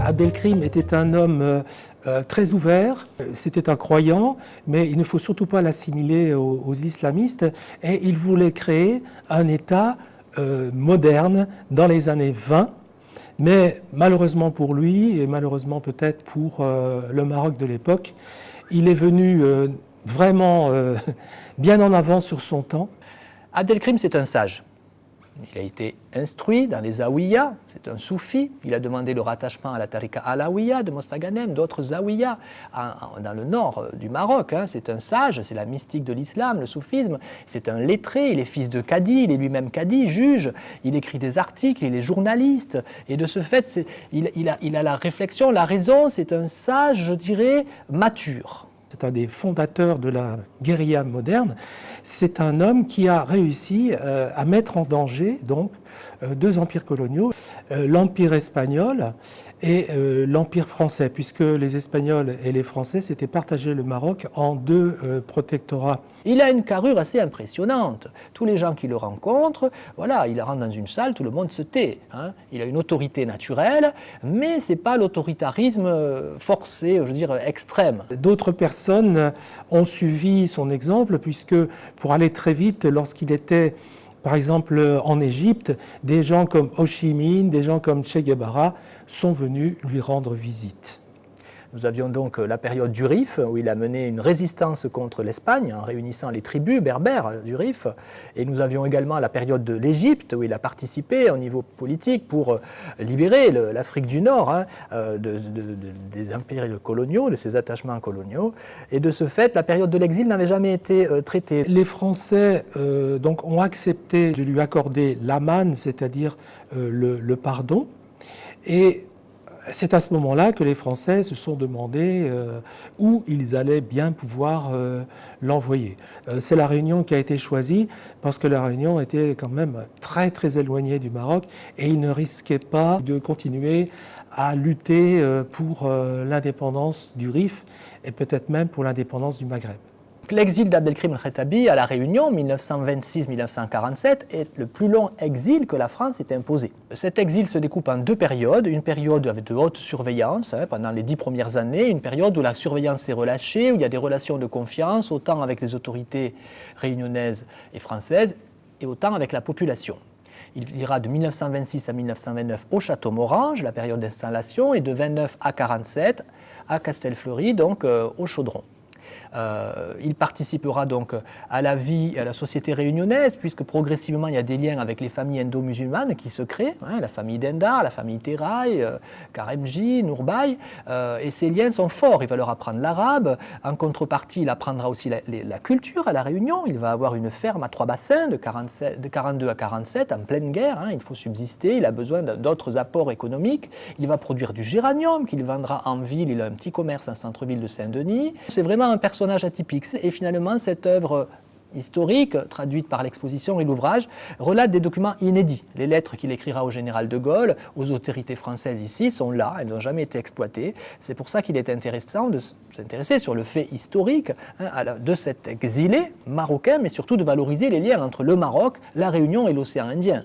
Abdelkrim était un homme très ouvert, c'était un croyant, mais il ne faut surtout pas l'assimiler aux islamistes, et il voulait créer un État moderne dans les années 20, mais malheureusement pour lui, et malheureusement peut-être pour le Maroc de l'époque, il est venu vraiment bien en avance sur son temps. Abdelkrim, c'est un sage. Il a été instruit dans les Zaouïas, c'est un soufi. Il a demandé le rattachement à la Tariqa Alaouia de Mostaganem, d'autres Zaouïas dans le nord du Maroc. C'est un sage, c'est la mystique de l'islam, le soufisme. C'est un lettré, il est fils de cadi, il est lui-même cadi, juge. Il écrit des articles, il est journaliste. Et de ce fait, il a la réflexion, la raison. C'est un sage, je dirais, mature. C'est un des fondateurs de la guérilla moderne. C'est un homme qui a réussi à mettre en danger donc deux empires coloniaux, l'empire espagnol et l'empire français, puisque les Espagnols et les Français s'étaient partagé le Maroc en deux protectorats. Il a une carrure assez impressionnante. Tous les gens qui le rencontrent, voilà, il rentre dans une salle, tout le monde se tait. Il a une autorité naturelle, mais ce n'est pas l'autoritarisme forcé, je veux dire, extrême. D'autres personnes ont suivi son exemple, puisque pour aller très vite, lorsqu'il était par exemple en Égypte, des gens comme Ho Chi Minh, des gens comme Che Guevara sont venus lui rendre visite. Nous avions donc la période du Rif, où il a mené une résistance contre l'Espagne, en réunissant les tribus berbères du Rif. Et nous avions également la période de l'Égypte, où il a participé au niveau politique pour libérer l'Afrique du Nord des empires coloniaux, de ses attachements coloniaux. Et de ce fait, la période de l'exil n'avait jamais été traitée. Les Français donc, ont accepté de lui accorder l'aman, c'est-à-dire le pardon. Et c'est à ce moment-là que les Français se sont demandé où ils allaient bien pouvoir l'envoyer. C'est la Réunion qui a été choisie parce que la Réunion était quand même très très éloignée du Maroc et ils ne risquaient pas de continuer à lutter pour l'indépendance du Rif et peut-être même pour l'indépendance du Maghreb. L'exil d'Abdelkrim el-Khattabi à La Réunion, 1926-1947, est le plus long exil que la France ait imposé. Cet exil se découpe en deux périodes. Une période avec de haute surveillance pendant les 10 premières années, une période où la surveillance est relâchée, où il y a des relations de confiance, autant avec les autorités réunionnaises et françaises, et autant avec la population. Il ira de 1926 à 1929 au Château Morange, la période d'installation, et de 29 à 47 à Castelfleury, donc au Chaudron. Il participera donc à la vie, à la société réunionnaise, puisque progressivement il y a des liens avec les familles indo-musulmanes qui se créent, la famille Dendar, la famille Terrail, Karemji, Nourbaï, et ces liens sont forts. Il va leur apprendre l'arabe, en contrepartie il apprendra aussi la culture à La Réunion, il va avoir une ferme à 3 bassins de 42 à 47 en pleine guerre, il faut subsister, il a besoin d'autres apports économiques, il va produire du géranium qu'il vendra en ville, il a un petit commerce en centre-ville de Saint-Denis. C'est vraiment un personnage atypique. Et finalement, cette œuvre historique, traduite par l'exposition et l'ouvrage, relate des documents inédits. Les lettres qu'il écrira au général de Gaulle, aux autorités françaises ici, sont là, elles n'ont jamais été exploitées. C'est pour ça qu'il est intéressant de s'intéresser sur le fait historique de cet exilé marocain, mais surtout de valoriser les liens entre le Maroc, la Réunion et l'océan Indien.